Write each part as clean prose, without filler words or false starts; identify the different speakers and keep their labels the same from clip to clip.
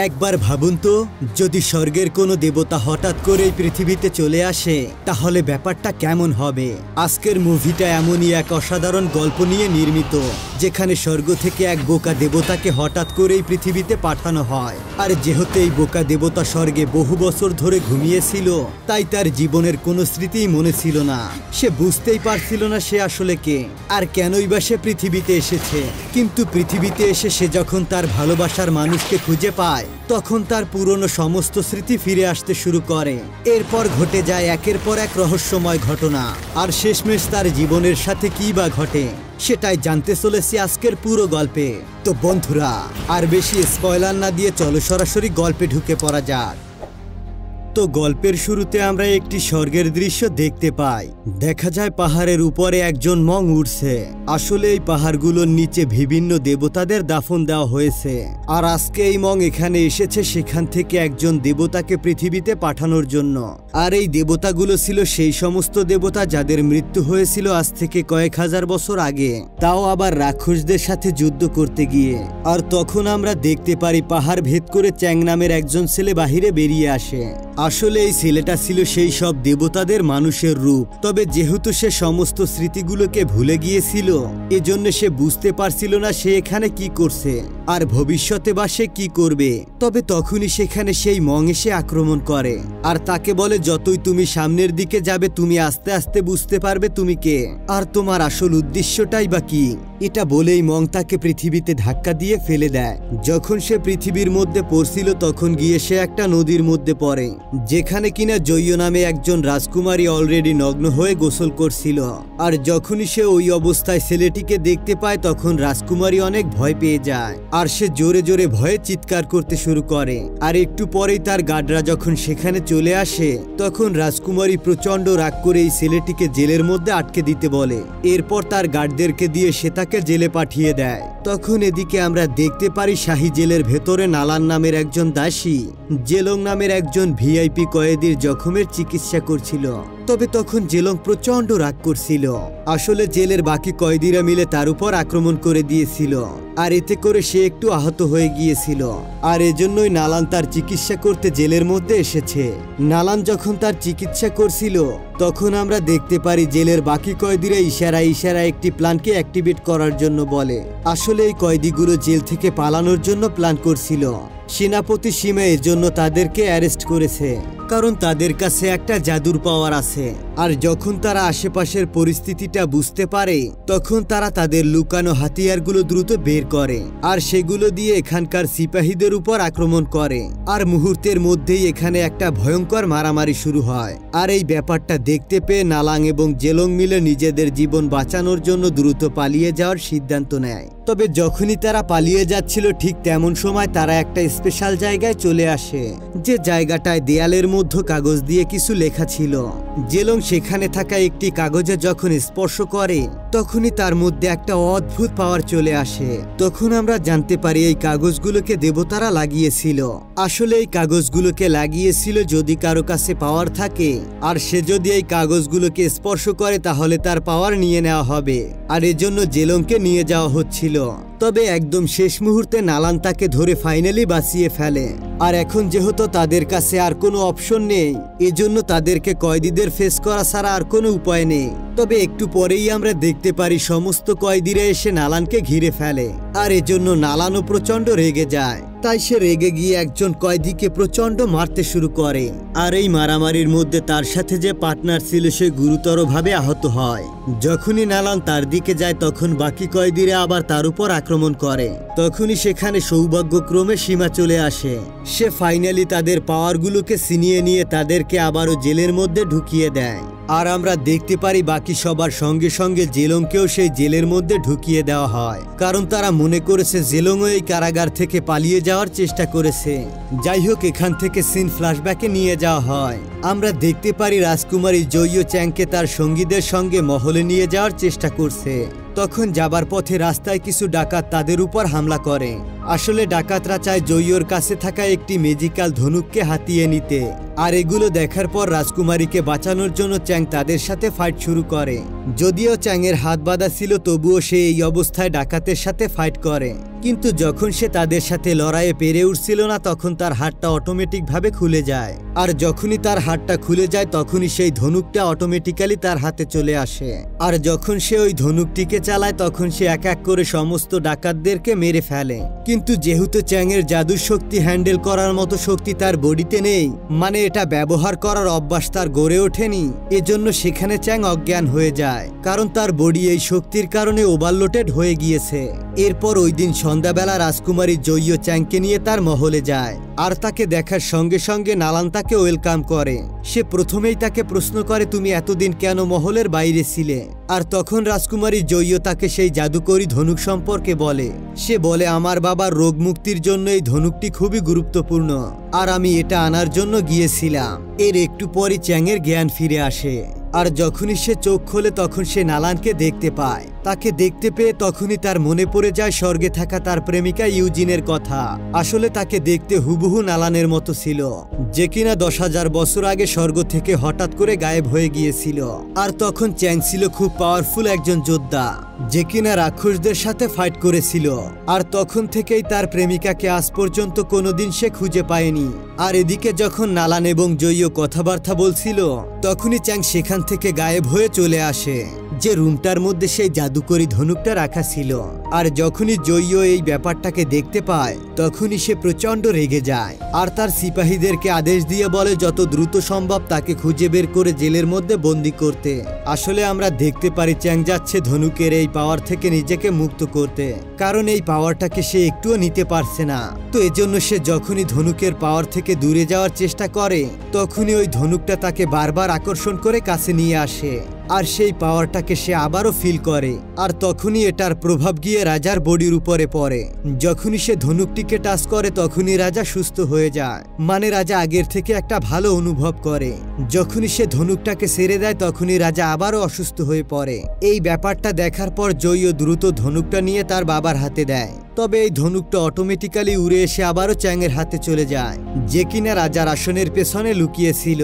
Speaker 1: একবার ভাবুন তো, যদি স্বর্গের কোনো দেবতা হঠাৎ করেই পৃথিবীতে চলে আসে তাহলে ব্যাপারটা কেমন হবে। আজকের মুভিটা এমনই এক অসাধারণ গল্প নিয়ে নির্মিত, যেখানে স্বর্গ থেকে এক বোকা দেবতাকে হঠাৎ করেই পৃথিবীতে পাঠানো হয়। আর যেহেতু এই বোকা দেবতা স্বর্গে বহু বছর ধরে ঘুমিয়েছিল, তাই তার জীবনের কোনো স্মৃতিই মনে ছিল না। সে বুঝতেই পারছিল না সে আসলে কে আর কেনই বা সে পৃথিবীতে এসেছে। কিন্তু পৃথিবীতে এসে সে যখন তার ভালোবাসার মানুষকে খুঁজে পায়, তখন তার পুরনো সমস্ত স্মৃতি ফিরে আসতে শুরু করে। এরপর ঘটে যায় একের পর এক রহস্যময় ঘটনা, আর শেষমেশ তার জীবনের সাথে কী বা ঘটে সেটাই জানতে চলেছি আজকের পুরো গল্পে। তো বন্ধুরা, আর বেশি স্পয়লার না দিয়ে চলো সরাসরি গল্পে ঢুকে পড়া যাক। তো গল্পের শুরুতে আমরা একটি স্বর্গের দৃশ্য দেখতে পাই। দেখা যায় পাহাড়ের উপরে একজন মং উঠছে। আসলে এই পাহাড়গুলোর নিচে বিভিন্ন দেবতাদের দাফন দেওয়া হয়েছে, আর আজকে এই মং এখানে এসেছে সেখান থেকে একজন দেবতাকে পৃথিবীতে পাঠানোর জন্য। আর এই দেবতাগুলো ছিল সেই সমস্ত দেবতা যাদের মৃত্যু হয়েছিল আজ থেকে কয়েক হাজার বছর আগে, তাও আবার রাক্ষসদের সাথে যুদ্ধ করতে গিয়ে। আর তখন আমরা দেখতে পারি পাহাড় ভেদ করে চ্যাং নামের একজন ছেলে বাহিরে বেরিয়ে আসে। আসলে এই ছেলেটা ছিল সেই সব দেবতাদের মানুষের রূপ, তবে যেহেতু সে সমস্ত স্মৃতিগুলোকে ভুলে গিয়েছিল, এজন্য সে বুঝতে পারছিল না সে এখানে কি করছে আর ভবিষ্যতে বা সে কি করবে। তবে তখনই সেখানে সেই মং এসে আক্রমণ করে আর তাকে বলে, যতই তুমি সামনের দিকে যাবে তুমি আস্তে আস্তে বুঝতে পারবে তুমি কে আর তোমার আসল উদ্দেশ্যটাই বা কি। এটা বলেই মং তাকে পৃথিবীতে ধাক্কা দিয়ে ফেলে দেয়। যখন সে পৃথিবীর মধ্যে পড়ছিল তখন গিয়ে সে একটা নদীর মধ্যে পড়ে, যেখানে কিনা জয়্য নামে একজন রাজকুমারী অলরেডি নগ্ন হয়ে গোসল করছিল। আর যখনই সে ওই অবস্থায় ছেলেটিকে দেখতে পায় তখন রাজকুমারী অনেক ভয় পেয়ে যায়, আর সে জোরে জোরে ভয়ে চিৎকার করতে শুরু করে। আর একটু পরেই তার গার্ডরা যখন সেখানে চলে আসে তখন রাজকুমারী প্রচন্ড রাগ করে এই ছেলেটিকে জেলের মধ্যে আটকে দিতে বলে। এরপর তার গার্ডদেরকে দিয়ে সে তাকে জেলে পাঠিয়ে দেয়। তখন এদিকে আমরা দেখতে পারি শাহী জেলের ভেতরে নালান নামের একজন দাসী জেলং নামের একজন ভিআইপি কয়েদির জখমের চিকিৎসা করছিল। তবে তখন জেলং প্রচন্ড রাগ করছিল। আসলে জেলের বাকি কয়েদিরা মিলে তার উপর আক্রমণ করে দিয়েছিল, আর এতে করে সে একটু আহত হয়ে গিয়েছিল। আর এজন্যই নালান তার চিকিৎসা করতে জেলের মধ্যে এসেছে। নালান যখন তার চিকিৎসা করছিল তখন আমরা দেখতে পারি জেলের বাকি কয়েদিরা ইশারায় ইশারায় একটি প্ল্যানকে অ্যাক্টিভেট করার জন্য বলে। আসলে এই কয়েদিগুলো জেল থেকে পালানোর জন্য প্ল্যান করছিল। সেনাপতি সীমা এর জন্য তাদেরকে অ্যারেস্ট করেছে, কারণ তাদের কাছে একটা জাদুর পাওয়ার আছে। আর যখন তারা আশেপাশের পরিস্থিতিটা বুঝতে পারে তখন তারা তাদের লুকানো হাতিয়ারগুলো দ্রুত বের করে আর সেগুলো দিয়ে এখানকার সিপাহীদের উপর আক্রমণ করে। আর মুহূর্তের মধ্যেই এখানে একটা ভয়ঙ্কর মারামারি শুরু হয়। আর এই ব্যাপারটা দেখতে পেয়ে নালাং এবং জেলং মিলে নিজেদের জীবন বাঁচানোর জন্য দ্রুত পালিয়ে যাওয়ার সিদ্ধান্ত নেয়। তবে যখনই তারা পালিয়ে যাচ্ছিল ঠিক তেমন সময় তারা একটা স্পেশাল জায়গায় চলে আসে, যে জায়গাটায় দেয়ালের মধ্যে কাগজ দিয়ে কিছু লেখা ছিল। জেলং সেখানে থাকা একটি কাগজে যখন স্পর্শ করে তখনই তার মধ্যে একটা অদ্ভুত পাওয়ার চলে আসে। তখন আমরা জানতে পারি এই কাগজগুলোকে দেবতারা লাগিয়েছিল। আসলে এই কাগজগুলোকে লাগিয়েছিল যদি কারো কাছে পাওয়ার থাকে আর সে যদি এই কাগজগুলোকে স্পর্শ করে তাহলে তার পাওয়ার নিয়ে নেওয়া হবে, আর এজন্য জেলংকে নিয়ে যাওয়া হচ্ছিল। তবে একদম শেষ মুহূর্তে নালান তাকে ধরে ফাইনালি বাঁচিয়ে ফেলে। আর এখন যেহেতু তাদের কাছে আর কোনো অপশন নেই, এজন্য তাদেরকে কয়েদিদের ফেস করা ছাড়া আর কোনো উপায় নেই। তবে একটু পরেই আমরা দেখতে পারি সমস্ত কয়েদিরা এসে নালানকে ঘিরে ফেলে, আর এজন্য নালানও প্রচন্ড রেগে যায়। তাই সে রেগে গিয়ে একজন কয়েদিকে প্রচন্ড মারতে শুরু করে। আর এই মারামারির মধ্যে তার সাথে যে পার্টনার ছিল সে গুরুতরভাবে আহত হয়। যখনই নালান তার দিকে যায় তখন বাকি কয়েদিরা আবার তার উপর আক্রমণ করে। তখনই সেখানে সৌভাগ্যক্রমে সীমা চলে আসে। সে ফাইনালি তাদের পাওয়ারগুলোকে ছিনিয়ে নিয়ে তাদেরকে আবারও জেলের মধ্যে ঢুকিয়ে দেয়। আর আমরা দেখতে পারি বাকি সবার সঙ্গে সঙ্গে জেলংকেও সেই জেলের মধ্যে ঢুকিয়ে দেওয়া হয়, কারণ তারা মনে করেছে জেলংও এই কারাগার থেকে পালিয়ে যাওয়ার চেষ্টা করেছে। যাই হোক, এখান থেকে সিন ফ্ল্যাশব্যাকে নিয়ে যাওয়া হয়। আমরা দেখতে পারি রাজকুমারী জয়্য চ্যাংকে তার সঙ্গীদের সঙ্গে মহলে নিয়ে যাওয়ার চেষ্টা করছে। তখন যাবার পথে রাস্তায় কিছু ডাকাত তাদের উপর হামলা করে। আসলে ডাকাতরা চায় জয়্যর কাছে থাকা একটি ম্যাজিক্যাল ধনুককে হাতিয়ে নিতে। আর এগুলো দেখার পর রাজকুমারীকে বাঁচানোর জন্য চ্যাং তাদের সাথে ফাইট শুরু করে। যদিও চ্যাংয়ের হাত বাঁধা ছিল তবুও সে এই অবস্থায় ডাকাতের সাথে ফাইট করে, কিন্তু যখন সে তাদের সাথে লড়াইয়ে পেরে উঠছিল না তখন তার হাতটা অটোমেটিকভাবে খুলে যায়। আর যখনই তার হাতটা খুলে যায় তখনই সেই ধনুকটা অটোমেটিক্যালি তার হাতে চলে আসে। আর যখন সে ওই ধনুকটিকে চালায় তখন সে এক এক করে সমস্ত ডাকাতদেরকে মেরে ফেলে। কিন্তু যেহেতু চ্যাংয়ের জাদুর শক্তি হ্যান্ডেল করার মতো শক্তি তার বডিতে নেই, মানে এটা ব্যবহার করার অভ্যাস তার গড়ে ওঠেনি, এজন্য সেখানে চ্যাং অজ্ঞান হয়ে যায়, কারণ তার বডি এই শক্তির কারণে ওভারলোডেড হয়ে গিয়েছে। এরপর ওই দিন সন্ধ্যাবেলা রাজকুমারী জয়ী চ্যাংকে নিয়ে তার মহলে যায়, আর তাকে দেখার সঙ্গে সঙ্গে নালান তাকে ওয়েলকাম করে। সে প্রথমেই তাকে প্রশ্ন করে, তুমি এতদিন কেন মহলের বাইরে ছিলে? আর তখন রাজকুমারী জয়ী তাকে সেই জাদুকরী ধনুক সম্পর্কে বলে। সে বলে, আমার বাবার রোগ মুক্তির জন্য এই ধনুকটি খুবই গুরুত্বপূর্ণ, আর আমি এটা আনার জন্য গিয়েছিলাম। এর একটু পরই চ্যাংয়ের জ্ঞান ফিরে আসে, আর যখনই সে চোখ খোলে তখন সে নালানকে দেখতে পায়। তাকে দেখতে পেয়ে তখনই তার মনে পড়ে যায় স্বর্গে থাকা তার প্রেমিকা ইউজিনের কথা। আসলে তাকে দেখতে হুবহু নালানের মতো ছিল, যে কিনা 10,000 বছর আগে স্বর্গ থেকে হঠাৎ করে গায়েব হয়ে গিয়েছিল। আর তখন চ্যাং ছিল খুব পাওয়ারফুল একজন যোদ্ধা, যে কিনা রাক্ষসদের সাথে ফাইট করেছিল। আর তখন থেকেই তার প্রেমিকাকে আজ পর্যন্ত কোনোদিন সে খুঁজে পায়নি। আর এদিকে যখন নালান এবং জয়ী কথাবার্তা বলছিল তখনই চ্যাং সেখান থেকে গায়েব হয়ে চলে আসে, যে রুমটার মধ্যে সেই জাদুকরী ধনুকটা রাখা ছিল। আর যখনই জয়ী এই ব্যাপারটাকে দেখতে পায় তখনই সে প্রচন্ড রেগে যায়, আর তার সিপাহীদেরকে আদেশ দিয়ে বলে যত দ্রুত সম্ভব তাকে খুঁজে বের করে জেলের মধ্যে বন্দি করতে। আসলে আমরা দেখতে পারি চ্যাং যাচ্ছে ধনুকের এই পাওয়ার থেকে নিজেকে মুক্ত করতে, কারণ এই পাওয়ারটাকে সে একটুও নিতে পারছে না। তো এজন্য সে যখনই ধনুকের পাওয়ার থেকে দূরে যাওয়ার চেষ্টা করে তখনই ওই ধনুকটা তাকে বারবার আকর্ষণ করে কাছে নিয়ে আসে, আর সেই পাওয়ারটাকে সে আবারও ফিল করে। আর তখনই এটার প্রভাব গিয়ে রাজার বডির উপরে পড়ে। যখনই সে ধনুকটিকে টাচ করে তখনই রাজা সুস্থ হয়ে যায়, মানে রাজা আগের থেকে একটা ভালো অনুভব করে। যখনই সে ধনুকটাকে ছেড়ে দেয় তখনই রাজা আবারও অসুস্থ হয়ে পড়ে। এই ব্যাপারটা দেখার পর জয়ী দ্রুত ধনুকটা নিয়ে তার বাবার হাতে দেয়, তবে এই ধনুকটা অটোমেটিক্যালি উড়ে এসে আবারও চ্যাংয়ের হাতে চলে যায়, যে কিনা রাজার আসনের পেছনে লুকিয়েছিল।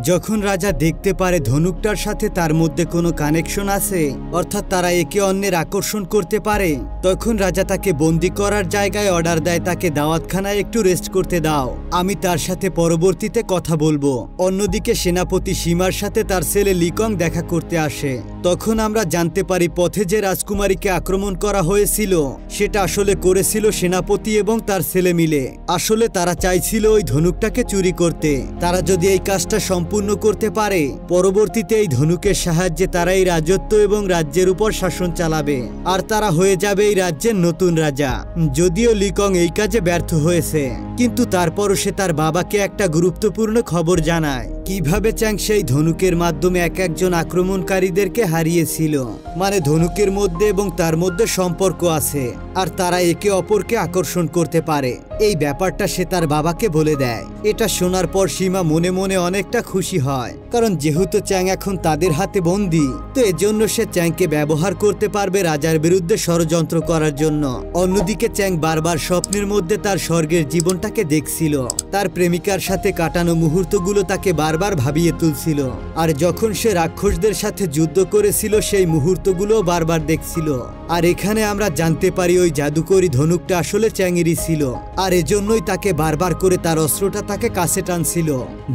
Speaker 1: যখন রাজা দেখতে পারে ধনুকটার সাথে তার মধ্যে কোনো কানেকশন আছে, অর্থাৎ তারা একে অন্যের আকর্ষণ করতে পারে, তখন রাজা তাকে বন্দি করার জায়গায় অর্ডার দেয়, তাকে দাওয়াতখানায় একটু রেস্ট করতে দাও, আমি তার সাথে পরবর্তীতে কথা বলবো। অন্যদিকে সেনাপতি সীমার সাথে তার ছেলে লিকং দেখা করতে আসে। তখন আমরা জানতে পারি পথে যে রাজকুমারীকে আক্রমণ করা হয়েছিল সেটা আসলে করেছিল সেনাপতি এবং তার ছেলে মিলে। আসলে তারা চাইছিল ওই ধনুকটাকে চুরি করতে। তারা যদি এই কাজটা সম্পূর্ণ করতে পারে পরবর্তীতে এই ধনুকের সাহায্যে তারা এই রাজত্ব এবং রাজ্যের উপর শাসন চালাবে, আর তারা হয়ে যাবে এই রাজ্যের নতুন রাজা। যদিও লিকং এই কাজে ব্যর্থ হয়েছে, কিন্তু তারপরও সে তার বাবাকে একটা গুরুত্বপূর্ণ খবর জানায়, কিভাবে চ্যাং সেই ধনুকের মাধ্যমে এক একজন আক্রমণকারীদেরকে হারিয়েছিল। মানে ধনুকের মধ্যে এবং তার মধ্যে সম্পর্ক আছে, আর তারা একে অপরকে আকর্ষণ করতে পারে। এই ব্যাপারটা সে তার বাবাকে বলে দেয়। এটা শোনার পর সীমা মনে মনে অনেকটা খুশি হয়, কারণ যেহেতু চ্যাং এখন তাদের হাতে বন্দী, তো এজন্য সে চ্যাংকে ব্যবহার করতে পারবে রাজার বিরুদ্ধে ষড়যন্ত্র করার জন্য। অন্যদিকে চ্যাং বারবার স্বপ্নের মধ্যে তার স্বর্গের জীবনটাকে দেখছিল, তার প্রেমিকার সাথে কাটানো মুহূর্তগুলো তাকে বারবার ভাবিয়ে তুলছিল। আর যখন সে রাক্ষসদের সাথে যুদ্ধ করেছিল সেই মুহূর্তগুলো বারবার দেখছিল। আর এখানে আমরা জানতে পারি ওই জাদুকরী ধনুকটা আসলে চ্যাংয়েরই ছিল, আর এজন্যই তাকে বারবার করে তার অস্ত্রটা তাকে কাছে টানছিল,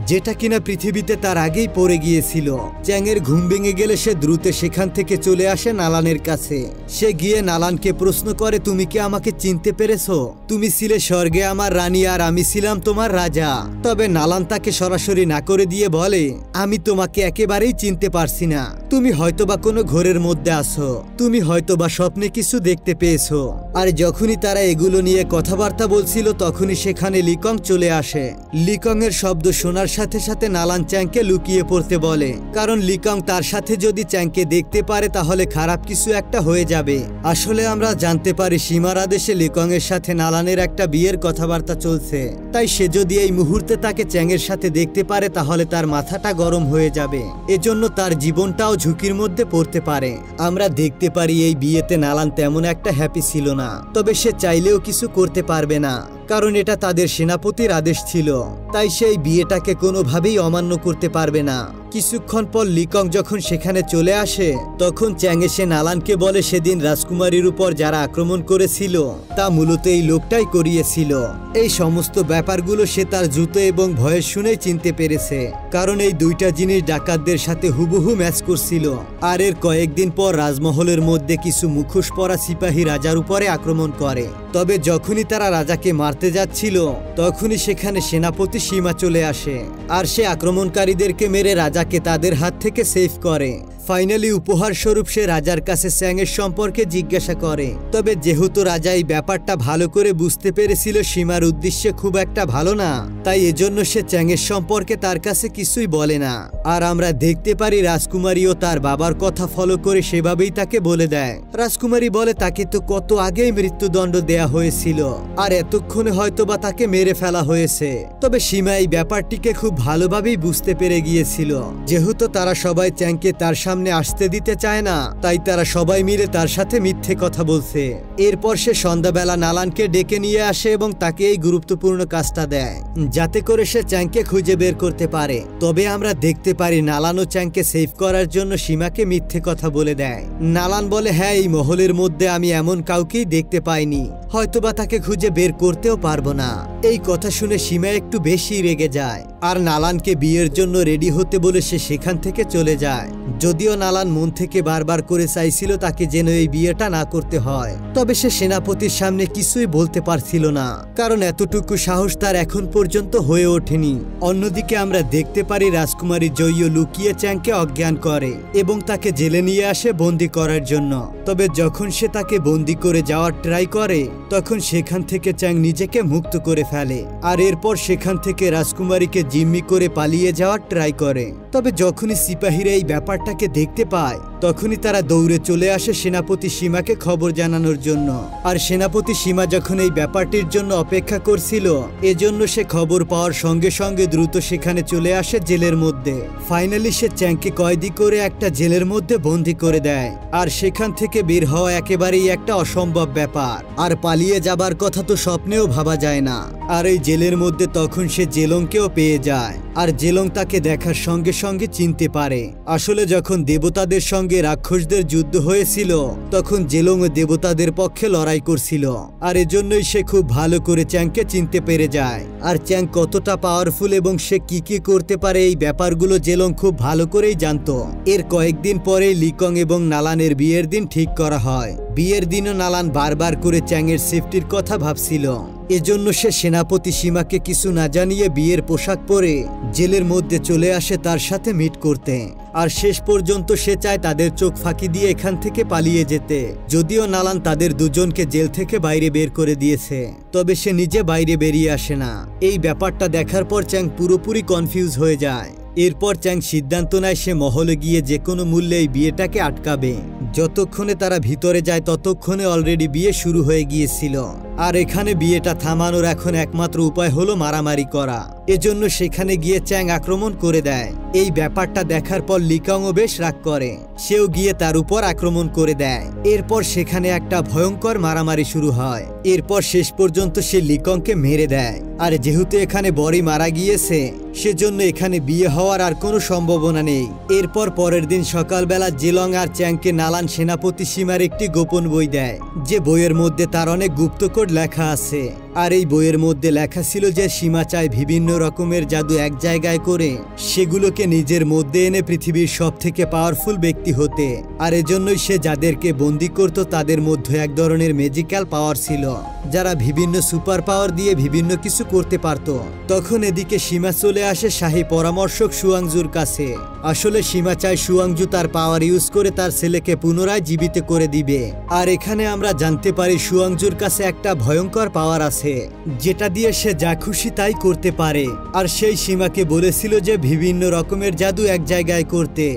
Speaker 1: যেটা কিনা পৃথিবীতে তার আগেই পড়ে গিয়েছিল। চ্যাংয়ের ঘুম ভেঙে গেলে সে দ্রুত সেখান থেকে চলে আসে নালানের কাছে। সে গিয়ে নালানকে প্রশ্ন করে, তুমি কি আমাকে চিনতে পেরেছো? তুমি ছিলে স্বর্গে আমার রানী আর আমি ছিলাম তোমার রাজা। তবে নালান তাকে সরাসরি না করে দিয়ে বলে, আমি তোমাকে একেবারেই চিনতে পারছি না। তুমি হয়তোবা কোনো ঘোরের মধ্যে আছো, তুমি হয়তোবা স্বপ্নে কিছু দেখতে পেয়েছো। আর যখনই তারা এগুলো নিয়ে কথাবার্তা বলছিল তখনই সেখানে লিকং চলে আসে। লিকং এর শব্দ শোনার সাথে সাথে নালান চ্যাংকে লুকিয়ে পড়তে বলে, কারণ লিকং তার সাথে যদি চ্যাংকে দেখতে পারে তাহলে খারাপ কিছু একটা হয়ে যাবে। আসলে আমরা জানতে পারি সীমার আদেশে লিকং এর সাথে নালানের একটা বিয়ের কথাবার্তা চলছে, তাই সে যদি এই মুহূর্তে তাকে চ্যাংয়ের সাথে দেখতে পারে তাহলে তার মাথাটা গরম হয়ে যাবে, এজন্য তার জীবনটাও ঝুঁকির মধ্যে পড়তে পারে। আমরা দেখতে পারি এই বিয়েতে নালান তেমন একটা হ্যাপি ছিল না, তবে সে চাইলেও কিছু করতে পারবে না, কারণ এটা তাদের সেনাপতির আদেশ ছিল, তাই সেই বিয়েটাকে কোনোভাবেই অমান্য করতে পারবে না। কিছুক্ষণ পর লিকং যখন সেখানে চলে আসে তখন চ্যাং এসে নালানকে বলে সেদিন রাজকুমারীর উপর যারা আক্রমণ করেছিল তা মূলত এই লোকটাই করিয়েছিল। এই সমস্ত ব্যাপারগুলো সে তার জুতো এবং ভয়েস শুনেই চিনতে পেরেছে, কারণ এই দুইটা জিনিস ডাকাতদের সাথে হুবহু ম্যাচ করছিল। আর এর কয়েকদিন পর রাজমহলের মধ্যে কিছু মুখোশ পরা সিপাহী রাজার উপরে আক্রমণ করে। তবে যখনই তারা রাজাকে মারতে যাচ্ছিল তখনই সেখানে সেনাপতি সীমা চলে আসে আর সে আক্রমণকারীদেরকে মেরে রাজাকে তাদের হাত থেকে সেভ করে। ফাইনালি উপহার স্বরূপ সে রাজার কাছে চ্যাংয়ের সম্পর্কে জিজ্ঞাসা করে। তবে যেহেতু রাজা এই ব্যাপারটা ভালো করে বুঝতে পেরেছিল সীমার উদ্দেশ্যে খুব একটা ভালো না, তাই এজন্য সে চ্যাংয়ের সম্পর্কে তার কাছে কিছুই বলে না। আর আমরা দেখতে পারি রাজকুমারীও তার বাবার কথা ফলো করে সেভাবেই তাকে বলে দেয়। রাজকুমারী বলে তাকে তো কত আগেই মৃত্যুদণ্ড দেয়া হয়েছিল আর এতক্ষণে হয়তোবা তাকে মেরে ফেলা হয়েছে। তবে সীমা এই ব্যাপারটিকে খুব ভালোভাবেই বুঝতে পেরে গিয়েছিল। যেহেতু তারা সবাই চ্যাংকে তার সামনে আসতে দিতে চায় না, তাই তারা সবাই মিলে তার সাথে মিথ্যে কথা বলছে। এরপর সে সন্ধ্যাবেলা নালানকে ডেকে নিয়ে আসে এবং তাকে এই গুরুত্বপূর্ণ কাজটা দেয় যাতে করে সে চ্যাংকে খুঁজে বের করতে পারে। তবে আমরা দেখতে পারি নালান ও চ্যাংকে সেভ করার জন্য সীমাকে মিথ্যে কথা বলে দেয়। নালান বলে হ্যাঁ, এই মহলের মধ্যে আমি এমন কাউকেই দেখতে পাইনি, হয়তোবা তাকে খুঁজে বের করতেও পারবো না। এই কথা শুনে সীমা একটু বেশি রেগে যায় আর নালানকে বিয়ের জন্য রেডি হতে বলে সে সেখান থেকে চলে যায়। যদিও নালান মন থেকে বারবার করে চাইছিল তাকে যেন এই বিয়েটা না করতে হয়, তবে সে সেনাপতির সামনে কিছুই বলতে পারছিল না, কারণ এতটুকু সাহস তার এখন পর্যন্ত হয়ে ওঠেনি। অন্যদিকে আমরা দেখতে পারি রাজকুমারী জয়ীও লুকিয়ে চ্যাংকে অজ্ঞান করে এবং তাকে জেলে নিয়ে আসে বন্দি করার জন্য। তবে যখন সে তাকে বন্দি করে যাওয়ার ট্রাই করে তখন সেখান থেকে চ্যাং নিজেকে মুক্ত করে ফেলে আর এরপর সেখান থেকে রাজকুমারীকে জিম্মি করে পালিয়ে যাওয়ার ট্রাই করে। তবে যখনই সিপাহীরা এই ব্যাপারটাকে দেখতে পায় তখনই তারা দৌড়ে চলে আসে সেনাপতি সীমাকে খবর জানানোর জন্য। আর সেনাপতি সীমা যখন এই ব্যাপারটির জন্য অপেক্ষা করছিল এজন্য সে খবর পাওয়ার সঙ্গে সঙ্গে দ্রুত সেখানে চলে আসে জেলের মধ্যে। ফাইনালি সে চ্যাংকে কয়েদি করে একটা জেলের মধ্যে বন্দি করে দেয় আর সেখান থেকে বের হওয়া একেবারেই একটা অসম্ভব ব্যাপার। আর পালিয়ে যাবার কথা তো স্বপ্নেও ভাবা যায় না। আর এই জেলের মধ্যে তখন সে জেলংকেও পেয়ে যায় আর জেলং তাকে দেখার সঙ্গে সঙ্গে চিনতে পারে। আসলে যখন দেবতাদের সঙ্গে রাক্ষসদের যুদ্ধ হয়েছিল তখন জেলং ও দেবতাদের পক্ষে লড়াই করছিল আর এজন্যই সে খুব ভালো করে চ্যাংকে চিনতে পেরে যায়। আর চ্যাং কতটা পাওয়ারফুল এবং সে কি কি করতে পারে এই ব্যাপারগুলো জেলং খুব ভালো করেই জানতো। এর কয়েকদিন পরে লিকং এবং নালানের বিয়ের দিন ঠিক করা হয়। বিয়ের দিনও নালান বারবার করে চ্যাংয়ের সেফটির কথা ভাবছিল, এজন্য সে সেনাপতি সীমাকে কিছু না জানিয়ে বিয়ের পোশাক পরে জেলের মধ্যে চলে আসে তার সাথে মিট করতে। আর শেষ পর্যন্ত সে চায় তাদের চোখ ফাঁকি দিয়ে এখান থেকে পালিয়ে যেতে। যদিও নালান তাদের দুজনকে জেল থেকে বাইরে বের করে দিয়েছে, তবে সে নিজে বাইরে বেরিয়ে আসে না। এই ব্যাপারটা দেখার পর চ্যাং পুরোপুরি কনফিউজ হয়ে যায়। এরপর চ্যাং সিদ্ধান্ত নেয় সে মহলে গিয়ে যে কোনো মূল্যে এই বিয়েটাকে আটকাবে। যতক্ষণে তারা ভিতরে যায় ততক্ষণে অলরেডি বিয়ে শুরু হয়ে গিয়েছিল। আর এখানে বিয়েটা থামানোর এখন একমাত্র উপায় হলো মারামারি করা। এজন্য সেখানে গিয়ে চ্যাং আক্রমণ করে দেয়। এই ব্যাপারটা দেখার পর লিকংও বেশ রাগ করে, সেও গিয়ে তার উপর আক্রমণ করে দেয়। এরপর সেখানে একটা ভয়ঙ্কর মারামারি শুরু হয়। এরপর শেষ পর্যন্ত সে লিকংকে মেরে দেয়। আর যেহেতু এখানে বরই মারা গিয়েছে সেজন্য এখানে বিয়ে হওয়ার আর কোনো সম্ভাবনা নেই। এরপর পরের দিন সকালবেলা জেলং আর চ্যাংকে নালান সেনাপতি সীমার একটি গোপন বই দেয়, যে বইয়ের মধ্যে তার অনেক গুপ্তকোড লেখা আছে। আর এই বইয়ের মধ্যে লেখা ছিল যে সীমা চায় বিভিন্ন রকমের জাদু এক জায়গায় করে সেগুলোকে নিজের মধ্যে এনে পৃথিবীর সব থেকে পাওয়ারফুল ব্যক্তি হতে। আর এজন্যই সে যাদেরকে বন্দি করত তাদের মধ্যে এক ধরনের ম্যাজিক্যাল পাওয়ার ছিল, যারা বিভিন্ন সুপার পাওয়ার দিয়ে বিভিন্ন কিছু করতে পারত। তখন এদিকে সীমা চলে আসে শাহী পরামর্শক সুয়াংজুর কাছে। আসলে সীমা চায় সুয়াংজু তার পাওয়ার ইউজ করে তার ছেলেকে পুনরায় জীবিত করে দিবে। আর এখানে আমরা জানতে পারি সুয়াংজুর কাছে একটা ভয়ঙ্কর পাওয়ার আছে যেটা দিয়ে সে যা খুশি তাই করতে পারে। আর সেই সীমাকে বলেছিল যে বিভিন্ন রকমের জাদু এক জায়গায় করতে,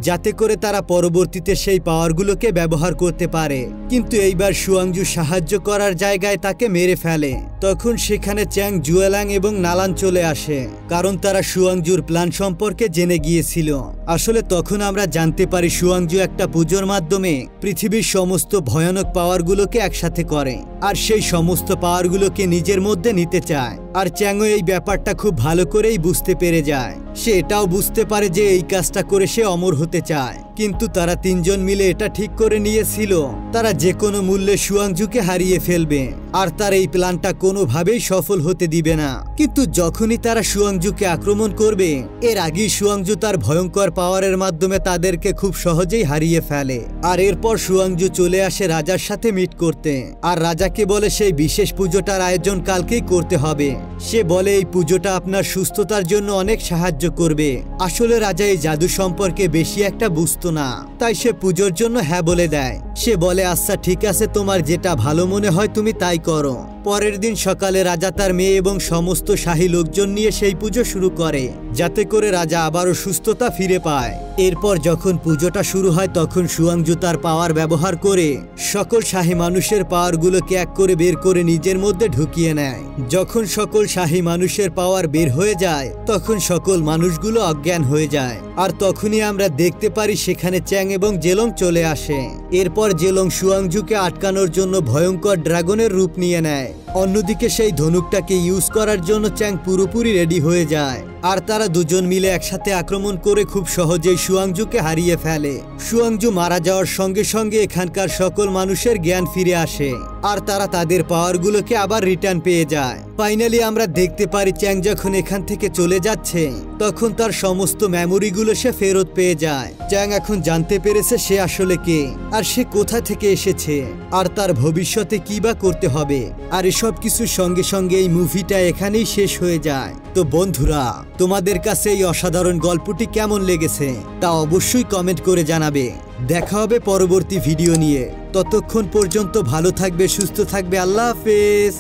Speaker 1: যাতে করে তারা পরবর্তীতে সেই পাওয়ারগুলোকে ব্যবহার করতে পারে। কিন্তু এইবার সুয়াংজু সাহায্য করার জায়গায় তাকে মেরে ফেলে। তখন সেখানে চ্যাং, জুয়েলাং এবং নালান চলে আসে, কারণ তারা সুয়াংজুর প্ল্যান সম্পর্কে জেনে গিয়েছিল। আসলে তখন আমরা জানতে পারি সুয়াংজু একটা পুজোর মাধ্যমে পৃথিবীর সমস্ত ভয়ানক পাওয়ারগুলোকে একসাথে করে আর সেই সমস্ত পাওয়ারগুলোকে নিজের মধ্যে নিতে চায়। আর চ্যাংও এই ব্যাপারটা খুব ভালো করেই বুঝতে পেরে যায়। সে এটাও বুঝতে পারে যে এই কাজটা করে সে অমর হতে চায়, কিন্তু তারা তিনজন মিলে এটা ঠিক করে নিয়েছিল তারা যে কোনো মূল্যে সুয়াংজুকে হারিয়ে ফেলবে আর তার এই প্ল্যানটা কোনোভাবেই সফল হতে দিবে না। কিন্তু যখনই তারা সুয়াংজুকে আক্রমণ করবে এর আগেই সুয়াংজু তার ভয়ঙ্কর পাওয়ারের মাধ্যমে তাদেরকে খুব সহজেই হারিয়ে ফেলে। আর এরপর সুয়াংজু চলে আসে রাজার সাথে মিট করতে আর রাজাকে বলে সেই বিশেষ পুজোটার আয়োজন কালকেই করতে হবে। সে বলে এই পুজোটা আপনার সুস্থতার জন্য অনেক সাহায্য করবে। আসলে রাজা এই জাদু সম্পর্কে বেশি একটা বুঝতো না, তাই সে পুজোর জন্য হ্যাঁ বলে দেয়। সে বলে আচ্ছা ঠিক আছে, তোমার যেটা ভালো মনে হয় তুমি তাই করো। পরের দিন সকালে রাজা তার মেয়ে এবং সমস্ত শাহী লোকজন নিয়ে সেই পুজো শুরু করে যাতে করে রাজা আবারও সুস্থতা ফিরে পায়। এরপর যখন পুজোটা শুরু হয় তখন সুয়াংজু তার পাওয়ার ব্যবহার করে সকল শাহী মানুষের পাওয়ারগুলোকে এক করে বের করে নিজের মধ্যে ঢুকিয়ে নেয়। যখন সকল শাহী মানুষের পাওয়ার বের হয়ে যায় তখন সকল মানুষগুলো অজ্ঞান হয়ে যায় আর তখনই আমরা দেখতে পারি সেখানে চ্যাং এবং জেলং চলে আসে। এরপর জেলং সুয়াংজুকে আটকানোর জন্য ভয়ঙ্কর ড্রাগনের রূপ নিয়ে নেয়। অন্যদিকে সেই ধনুকটাকে ইউজ করার জন্য চ্যাং পুরোপুরি রেডি হয়ে যায় আর তারা দুজন মিলে একসাথে আক্রমণ করে খুব সহজেই সুয়াংজুকে হারিয়ে ফেলে। সুয়াংজু মারা যাওয়ার সঙ্গে সঙ্গে এখানকার সকল মানুষের জ্ঞান ফিরে আসে আর তারা তাদের পাওয়ারগুলোকে আবার রিটার্ন পেয়ে যায়। ফাইনালি আমরা দেখতে পারি চ্যাং যখন এখান থেকে চলে যাচ্ছে তখন তার সমস্ত মেমোরিগুলো সে ফেরত পেয়ে যায়। চ্যাং এখন জানতে পেরেছে সে আসলে কে আর সে কোথা থেকে এসেছে আর তার ভবিষ্যতে কি বা করতে হবে। আর এসব কিছুর সঙ্গে সঙ্গে এই মুভিটা এখানেই শেষ হয়ে যায়। তো বন্ধুরা, তোমাদের কাছে এই অসাধারণ গল্পটি কেমন লেগেছে তা অবশ্যই কমেন্ট করে জানাবে। দেখা হবে পরবর্তী ভিডিও নিয়ে। ততক্ষণ পর্যন্ত ভালো থাকবে, সুস্থ থাকবে। আল্লাহ হাফেজ।